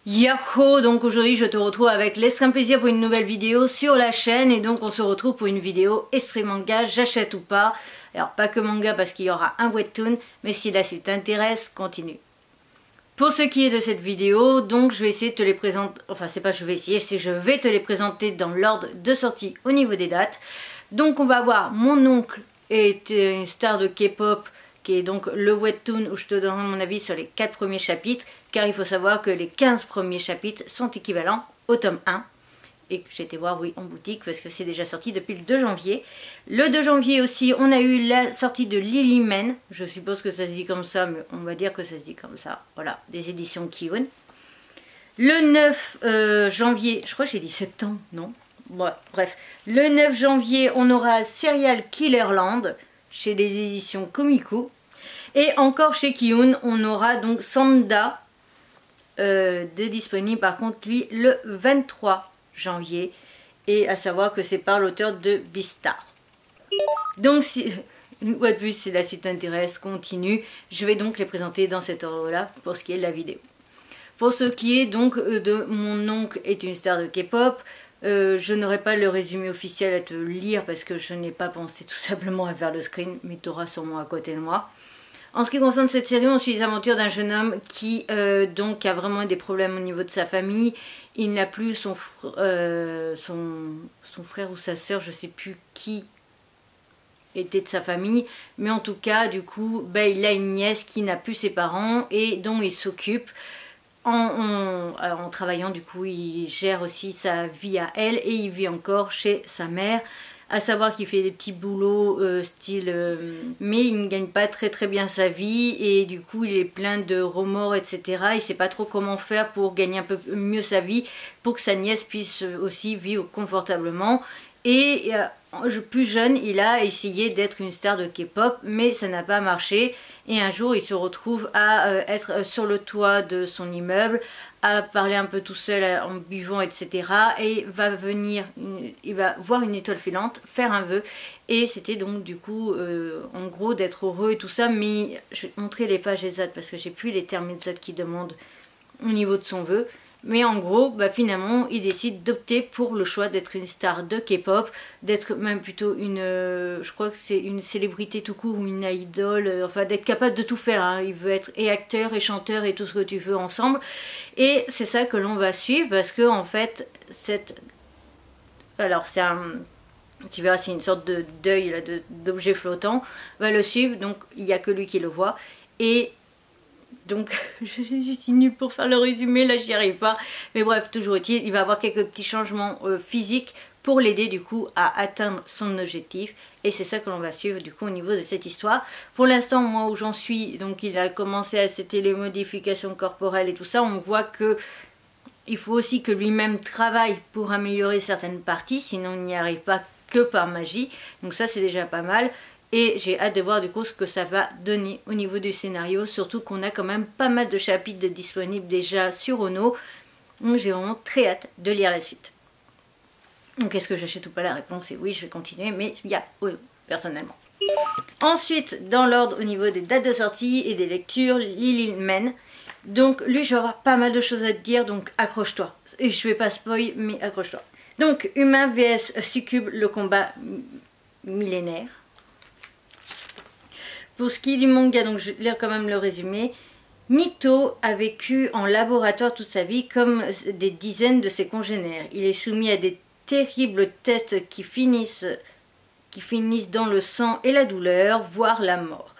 Yahoo! Donc aujourd'hui je te retrouve avec l'extrême plaisir pour une nouvelle vidéo sur la chaîne. Et donc on se retrouve pour une vidéo extrême manga, j'achète ou pas. Alors pas que manga parce qu'il y aura un webtoon, mais si la suite t'intéresse, continue. Pour ce qui est de cette vidéo, donc je vais essayer de te les présenter, enfin c'est pas je vais essayer, c'est je vais te les présenter dans l'ordre de sortie au niveau des dates. Donc on va voir Mon oncle est une star de K-pop, qui est donc le webtoon où je te donnerai mon avis sur les 4 premiers chapitres, car il faut savoir que les 15 premiers chapitres sont équivalents au tome 1, et que j'ai été voir, oui, en boutique, parce que c'est déjà sorti depuis le 2 janvier. Le 2 janvier aussi, on a eu la sortie de Lilyman, je suppose que ça se dit comme ça, mais on va dire que ça se dit comme ça, voilà, des éditions Kiun. Le 9 janvier, je crois que j'ai dit septembre, non? Bon, bref, le 9 janvier, on aura Serial Killerland, chez les éditions Komiku. Et encore chez Kiun, on aura donc Sanda de disponible par contre lui le 23 janvier. Et à savoir que c'est par l'auteur de Beastar. Donc si, une fois de plus, si la suite t'intéresse, continue. Je vais donc les présenter dans cet ordre-là pour ce qui est de la vidéo. Pour ce qui est donc de Mon oncle est une star de K-pop, je n'aurai pas le résumé officiel à te lire parce que je n'ai pas pensé tout simplement à faire le screen, mais tu auras sûrement à côté de moi. En ce qui concerne cette série, on suit les aventures d'un jeune homme qui donc a vraiment des problèmes au niveau de sa famille. Il n'a plus son frère ou sa sœur, je ne sais plus qui était de sa famille, mais en tout cas du coup il a une nièce qui n'a plus ses parents et dont il s'occupe. En travaillant, du coup il gère aussi sa vie à elle et il vit encore chez sa mère, à savoir qu'il fait des petits boulots mais il ne gagne pas très bien sa vie et du coup il est plein de remords, etc. Il sait pas trop comment faire pour gagner un peu mieux sa vie pour que sa nièce puisse aussi vivre confortablement. Et plus jeune, il a essayé d'être une star de K-pop, mais ça n'a pas marché. Et un jour, il se retrouve à être sur le toit de son immeuble, à parler un peu tout seul en buvant, etc. Et il va voir une étoile filante, faire un vœu. Et c'était donc du coup, en gros, d'être heureux et tout ça. Mais je vais te montrer les pages exactes parce que j'ai plus les termes exacts qu'il demande au niveau de son vœu. Mais en gros, finalement, il décide d'opter pour le choix d'être une star de K-pop, d'être même plutôt une, je crois que c'est une célébrité tout court ou une idole, enfin d'être capable de tout faire. Hein. Il veut être et acteur et chanteur et tout ce que tu veux ensemble. Et c'est ça que l'on va suivre parce que en fait, alors c'est un, tu verras, c'est une sorte de deuil d'objet flottant, va le suivre, donc il n'y a que lui qui le voit. Et donc je suis nulle pour faire le résumé, là j'y arrive pas, mais bref, toujours est-il, il va avoir quelques petits changements physiques pour l'aider du coup à atteindre son objectif, et c'est ça que l'on va suivre du coup au niveau de cette histoire. Pour l'instant, moi où j'en suis, donc il a commencé à cette les modifications corporelles et tout ça, on voit que il faut aussi que lui-même travaille pour améliorer certaines parties, sinon il n'y arrive pas que par magie, donc ça c'est déjà pas mal. Et j'ai hâte de voir du coup ce que ça va donner au niveau du scénario, surtout qu'on a quand même pas mal de chapitres disponibles déjà sur Ono. Donc j'ai vraiment très hâte de lire la suite. Donc est-ce que j'achète ou pas? La réponse est oui, je vais continuer, mais il y a Ono, personnellement. Ensuite, dans l'ordre au niveau des dates de sortie et des lectures, Lilyman. Donc lui, je vais avoir pas mal de choses à te dire, donc accroche-toi. Et je vais pas spoil, mais accroche-toi. Donc, Humain vs Succube, le combat millénaire. Pour ce qui est du manga, donc je vais lire quand même le résumé. Nito a vécu en laboratoire toute sa vie comme des dizaines de ses congénères. Il est soumis à des terribles tests qui finissent dans le sang et la douleur, voire la mort.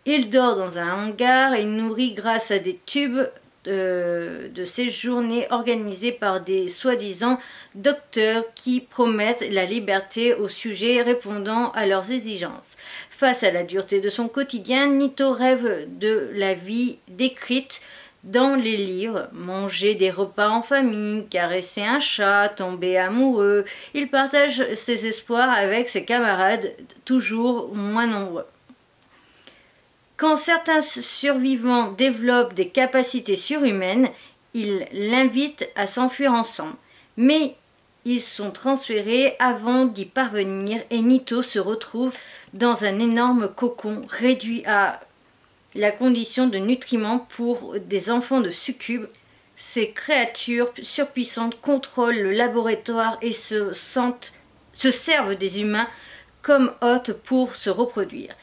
Il dort dans un hangar et nourrit grâce à des tubes de ses journées organisées par des soi-disant docteurs qui promettent la liberté aux sujets répondant à leurs exigences. Face à la dureté de son quotidien, Nito rêve de la vie décrite dans les livres, manger des repas en famille, caresser un chat, tomber amoureux. Il partage ses espoirs avec ses camarades, toujours moins nombreux. Quand certains survivants développent des capacités surhumaines, ils l'invitent à s'enfuir ensemble. Mais ils sont transférés avant d'y parvenir et Nito se retrouve dans un énorme cocon réduit à la condition de nutriments pour des enfants de succubes. ces créatures surpuissantes contrôlent le laboratoire et se servent des humains comme hôtes pour se reproduire.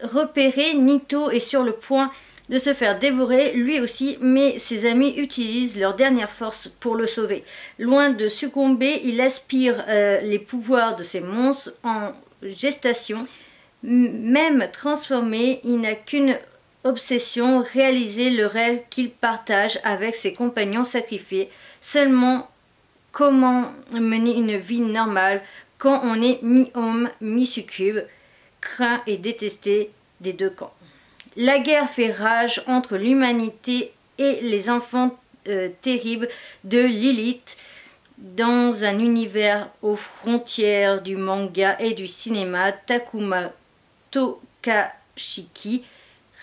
Repéré, Nito est sur le point de se faire dévorer lui aussi, mais ses amis utilisent leur dernière force pour le sauver. Loin de succomber, il aspire les pouvoirs de ces monstres en gestation. Même transformé, il n'a qu'une obsession, réaliser le rêve qu'il partage avec ses compagnons sacrifiés. Seulement, comment mener une vie normale quand on est mi-homme, mi-succube, craint et détesté des deux camps. La guerre fait rage entre l'humanité et les enfants terribles de Lilith dans un univers aux frontières du manga et du cinéma. Takuma Tokashiki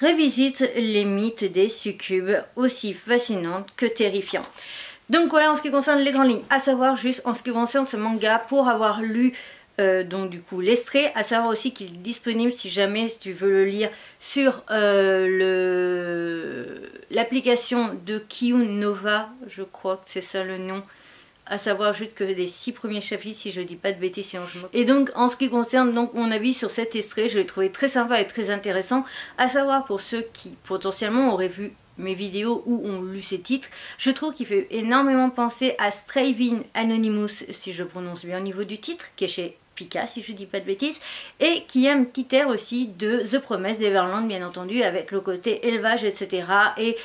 revisite les mythes des succubes aussi fascinantes que terrifiantes. Donc voilà en ce qui concerne les grandes lignes, à savoir juste en ce qui concerne ce manga, pour avoir lu donc du coup l'extrait, à savoir aussi qu'il est disponible si jamais tu veux le lire sur l'application de Kiun Nova, je crois que c'est ça le nom, à savoir juste que les 6 premiers chapitres, si je dis pas de bêtises, sinon je me... Et donc en ce qui concerne donc mon avis sur cet extrait, je l'ai trouvé très sympa et très intéressant, à savoir pour ceux qui potentiellement auraient vu mes vidéos où ont lu ces titres, je trouve qu'il fait énormément penser à Straving Anonymous, si je prononce bien au niveau du titre, qui est chez Pika, si je dis pas de bêtises, et qui a un petit air aussi de The Promise d'Everland, bien entendu, avec le côté élevage, etc. et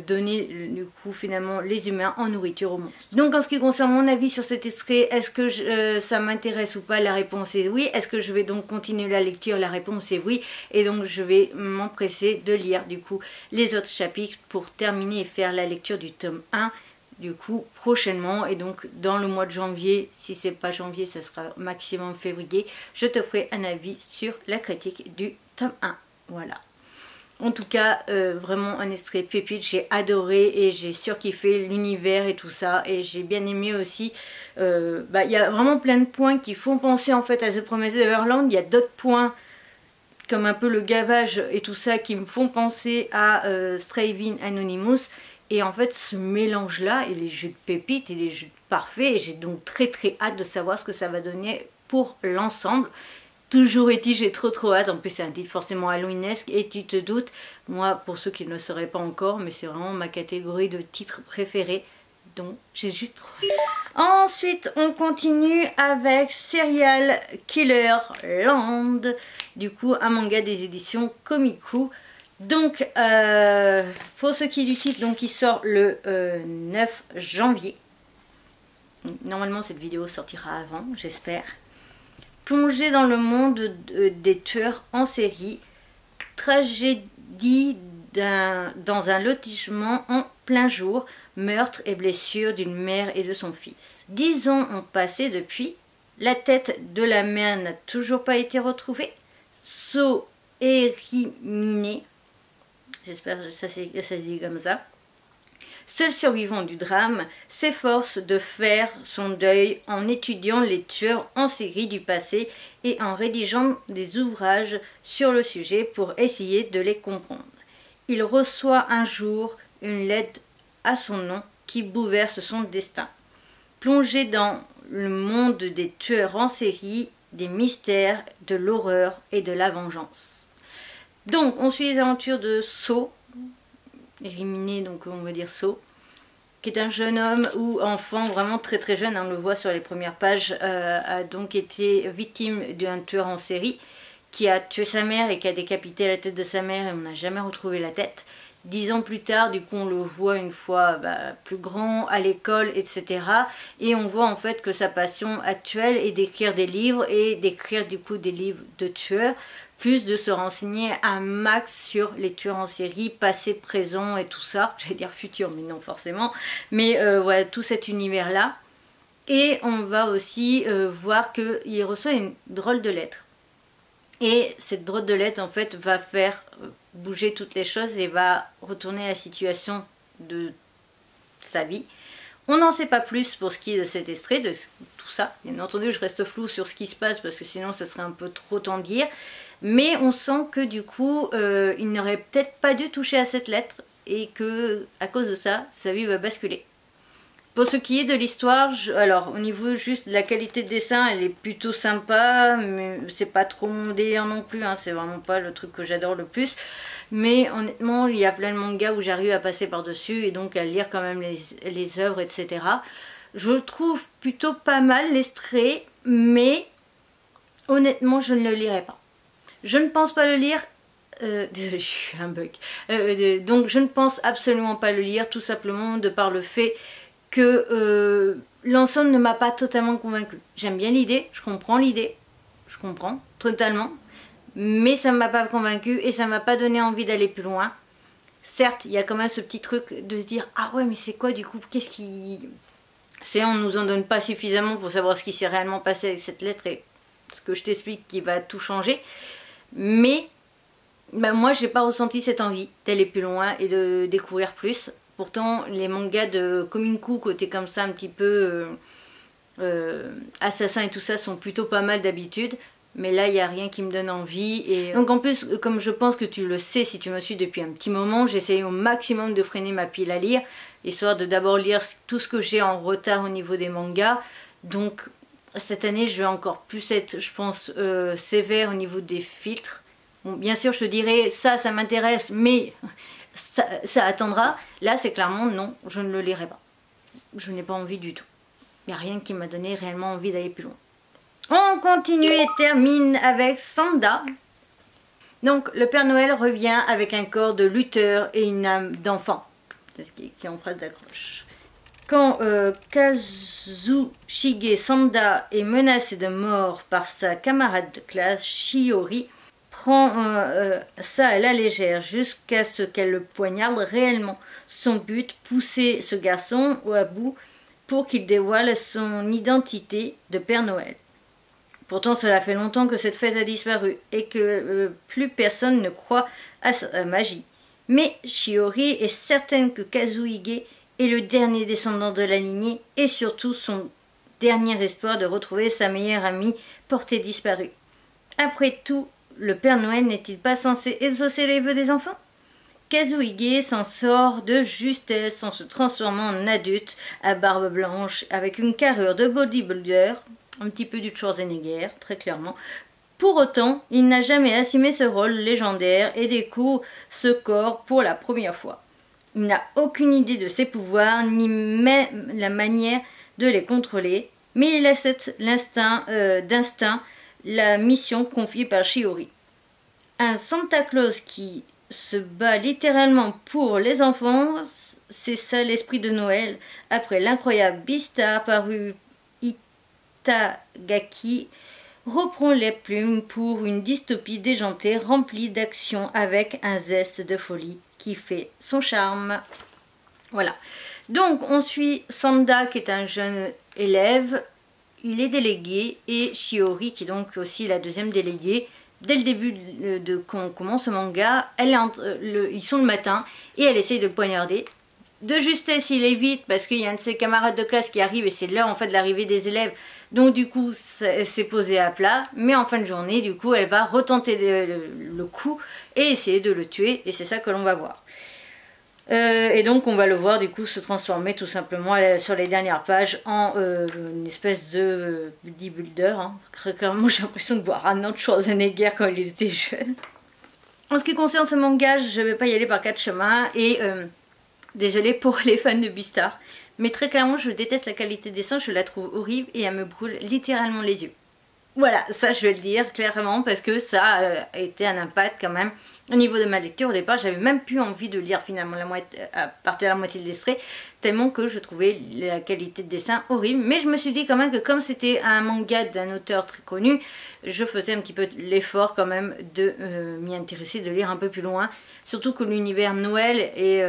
donner du coup finalement les humains en nourriture aux monstres. Donc en ce qui concerne mon avis sur cet extrait, est-ce que ça m'intéresse ou pas? La réponse est oui. Est-ce que je vais donc continuer la lecture? La réponse est oui. Et donc je vais m'empresser de lire du coup les autres chapitres pour terminer et faire la lecture du tome 1 du coup prochainement, et donc dans le mois de janvier, si c'est pas janvier, ça sera maximum février, je te ferai un avis sur la critique du tome 1. Voilà. En tout cas, vraiment un extrait pépite, j'ai adoré et j'ai surkiffé l'univers et tout ça, et j'ai bien aimé aussi. Il y a vraiment plein de points qui font penser en fait à The Promised Neverland. Il y a d'autres points comme un peu le gavage et tout ça qui me font penser à Straving Anonymous. Et en fait, ce mélange-là, il est juste pépite, il est juste parfait. Et j'ai donc très hâte de savoir ce que ça va donner pour l'ensemble. Toujours est-il, j'ai trop hâte. En plus, c'est un titre forcément halloweenesque. Et tu te doutes, moi, pour ceux qui ne le sauraient pas encore, mais c'est vraiment ma catégorie de titres préférés. Donc, j'ai juste trop hâte. Ensuite, on continue avec Serial Killer Land. Du coup, un manga des éditions Komiku. Donc, pour ce qui est du titre, donc il sort le 9 janvier. Normalement, cette vidéo sortira avant, j'espère. Plongé dans le monde des tueurs en série, tragédie dans un lotissement en plein jour, meurtre et blessure d'une mère et de son fils. 10 ans ont passé depuis, la tête de la mère n'a toujours pas été retrouvée, éliminée. J'espère que ça se dit comme ça. Seul survivant du drame s'efforce de faire son deuil en étudiant les tueurs en série du passé et en rédigeant des ouvrages sur le sujet pour essayer de les comprendre. Il reçoit un jour une lettre à son nom qui bouleverse son destin. Plongé dans le monde des tueurs en série, des mystères, de l'horreur et de la vengeance. Donc, on suit les aventures de So, éliminé, donc on va dire So, qui est un jeune homme ou enfant vraiment très jeune, on le voit sur les premières pages, a donc été victime d'un tueur en série qui a tué sa mère et qui a décapité la tête de sa mère et on n'a jamais retrouvé la tête. 10 ans plus tard, du coup, on le voit une fois plus grand, à l'école, etc. Et on voit en fait que sa passion actuelle est d'écrire des livres et d'écrire du coup des livres de tueurs, plus de se renseigner un max sur les tueurs en série, passé, présent et tout ça. J'allais dire futur, mais non forcément. Mais voilà, tout cet univers-là. Et on va aussi voir qu'il reçoit une drôle de lettre. Et cette drôle de lettre, en fait, va faire bouger toutes les choses et va retourner la situation de sa vie. On n'en sait pas plus pour ce qui est de cet extrait, de tout ça. Bien entendu, je reste floue sur ce qui se passe parce que sinon, ce serait un peu trop t'en dire. Mais on sent que du coup, il n'aurait peut-être pas dû toucher à cette lettre. et que à cause de ça, sa vie va basculer. Pour ce qui est de l'histoire, alors au niveau juste de la qualité de dessin, elle est plutôt sympa, mais c'est pas trop mon délire non plus, hein, c'est vraiment pas le truc que j'adore le plus. Mais honnêtement, il y a plein de mangas où j'arrive à passer par-dessus et donc à lire quand même les œuvres, etc. Je le trouve plutôt pas mal, les Stray, mais honnêtement, je ne le lirai pas. Je ne pense pas le lire. Désolée, je suis un bug. Donc je ne pense absolument pas le lire, tout simplement de par le fait que l'ensemble ne m'a pas totalement convaincue. J'aime bien l'idée, je comprends l'idée, je comprends totalement, mais ça ne m'a pas convaincue et ça ne m'a pas donné envie d'aller plus loin. Certes, il y a quand même ce petit truc de se dire, ah ouais, mais c'est quoi du coup, qu'est-ce qui... on nous en donne pas suffisamment pour savoir ce qui s'est réellement passé avec cette lettre et ce que je t'explique qui va tout changer. Mais ben, moi, j'ai pas ressenti cette envie d'aller plus loin et de découvrir plus. Pourtant, les mangas de Kominku, côté comme ça, un petit peu assassin et tout ça, sont plutôt pas mal d'habitude. Mais là, il n'y a rien qui me donne envie. Et donc en plus, comme je pense que tu le sais si tu me suis depuis un petit moment, j'essaye au maximum de freiner ma pile à lire, histoire de d'abord lire tout ce que j'ai en retard au niveau des mangas. Donc cette année, je vais encore plus être, je pense, sévère au niveau des filtres. Bon, bien sûr, je te dirais, ça m'intéresse, mais... Ça attendra. Là, c'est clairement non, je ne le lirai pas. Je n'ai pas envie du tout. Il n'y a rien qui m'a donné réellement envie d'aller plus loin. On continue et termine avec Sanda. Donc, le Père Noël revient avec un corps de lutteur et une âme d'enfant. C'est ce qui est en phrase d'accroche. Quand Kazushige Sanda est menacé de mort par sa camarade de classe, Shiori, prend ça à la légère jusqu'à ce qu'elle le poignarde réellement. Son but, pousser ce garçon à bout pour qu'il dévoile son identité de Père Noël. Pourtant, cela fait longtemps que cette fête a disparu et que plus personne ne croit à sa magie. Mais Shiori est certaine que Kazuhige est le dernier descendant de la lignée et surtout son dernier espoir de retrouver sa meilleure amie portée disparue. Après tout, le Père Noël n'est-il pas censé exaucer les vœux des enfants? Kazuhige s'en sort de justesse en se transformant en adulte à barbe blanche avec une carrure de bodybuilder, un petit peu du Schwarzenegger, très clairement. Pour autant, il n'a jamais assumé ce rôle légendaire et découvre ce corps pour la première fois. Il n'a aucune idée de ses pouvoirs, ni même la manière de les contrôler, mais il a d'instinct la mission confiée par Shiori. Un Santa Claus qui se bat littéralement pour les enfants, c'est ça l'esprit de Noël. Après l'incroyable Beastar paru Itagaki reprend les plumes pour une dystopie déjantée remplie d'action avec un zeste de folie qui fait son charme. Voilà. Donc on suit Sanda qui est un jeune élève. Il est délégué et Shiori qui est donc aussi la deuxième déléguée. Dès le début de quand on commence ce manga, ils sont le matin et elle essaye de le poignarder. De justesse, il évite parce qu'il y a un de ses camarades de classe qui arrive et c'est l'heure en fait de l'arrivée des élèves. Donc du coup, elle s'est posée à plat. Mais en fin de journée, du coup, elle va retenter le coup et essayer de le tuer. Et c'est ça que l'on va voir. Et donc on va le voir du coup se transformer tout simplement sur les dernières pages en une espèce de bodybuilder. Hein. Très clairement j'ai l'impression de voir Arnold Schwarzenegger quand il était jeune. En ce qui concerne ce manga, je ne vais pas y aller par quatre chemins et désolée pour les fans de Beastar. Mais très clairement je déteste la qualité des dessins, je la trouve horrible et elle me brûle littéralement les yeux. Voilà, ça je vais le dire clairement parce que ça a été un impact quand même au niveau de ma lecture. Au départ, j'avais même plus envie de lire finalement à partir de la moitié de l'extrait, tellement que je trouvais la qualité de dessin horrible. Mais je me suis dit quand même que comme c'était un manga d'un auteur très connu, je faisais un petit peu l'effort quand même de m'y intéresser, de lire un peu plus loin. Surtout que l'univers Noël et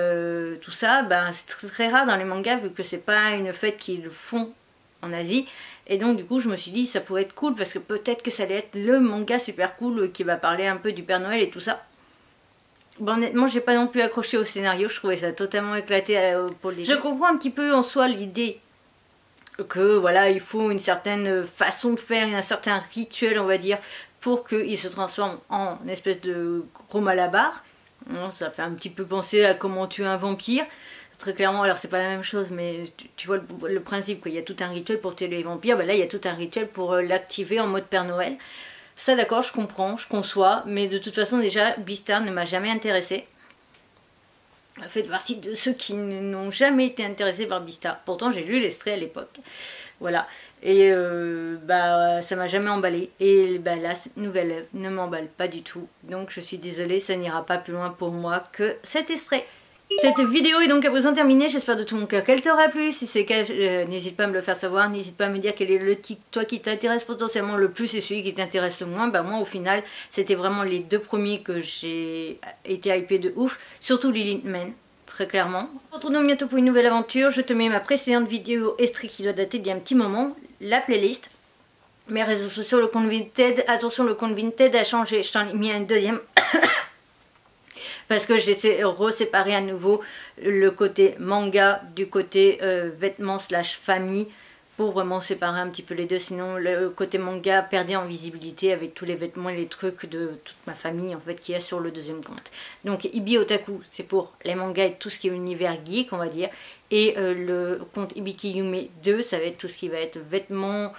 tout ça, ben, c'est très rare dans les mangas vu que c'est pas une fête qu'ils font en Asie. Et donc du coup je me suis dit ça pourrait être cool parce que peut-être que ça allait être le manga super cool qui va parler un peu du Père Noël et tout ça. Bon honnêtement j'ai pas non plus accroché au scénario, je trouvais ça totalement éclaté pour les gens. Je comprends un petit peu en soi l'idée que voilà il faut une certaine façon de faire, un certain rituel on va dire pour qu'il se transforme en espèce de gros malabar. Bon, ça fait un petit peu penser à comment tuer un vampire. Très clairement, alors c'est pas la même chose, mais tu vois le principe, quoi. Il y a tout un rituel pour tuer les vampires, ben là il y a tout un rituel pour l'activer en mode Père Noël. Ça d'accord, je comprends, je conçois, mais de toute façon déjà, Beastars ne m'a jamais intéressée. Faites partie de ceux qui n'ont jamais été intéressés par Beastars. Pourtant j'ai lu l'extrait à l'époque. Voilà. Et bah ça m'a jamais emballé. Et bah là, cette nouvelle œuvre ne m'emballe pas du tout. Donc je suis désolée, ça n'ira pas plus loin pour moi que cet extrait. Cette vidéo est donc à présent terminée, j'espère de tout mon cœur qu'elle t'aura plu. Si c'est le cas, n'hésite pas à me le faire savoir, n'hésite pas à me dire quel est le TikTok qui t'intéresse potentiellement le plus et celui qui t'intéresse le moins. Bah moi au final, c'était vraiment les deux premiers que j'ai été hypée de ouf, surtout Lilith Man. Très clairement. Retournons bientôt pour une nouvelle aventure. Je te mets ma précédente vidéo extrait qui doit dater d'il y a un petit moment, la playlist. Mes réseaux sociaux, le compte Vinted. Attention, le compte Vinted a changé. Je t'en ai mis un deuxième. Parce que j'ai reséparé à nouveau le côté manga du côté vêtements slash famille. Pour vraiment séparer un petit peu les deux, sinon le côté manga perdait en visibilité avec tous les vêtements et les trucs de toute ma famille en fait qu'il y a sur le deuxième compte. Donc Ibi Otaku c'est pour les mangas et tout ce qui est univers geek on va dire, et le compte Ibiki Yume 2 ça va être tout ce qui va être vêtements,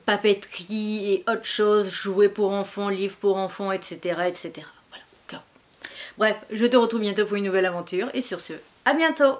papeterie et autre chose, jouets pour enfants, livres pour enfants, etc. etc. Voilà. Bref, je te retrouve bientôt pour une nouvelle aventure et sur ce, à bientôt!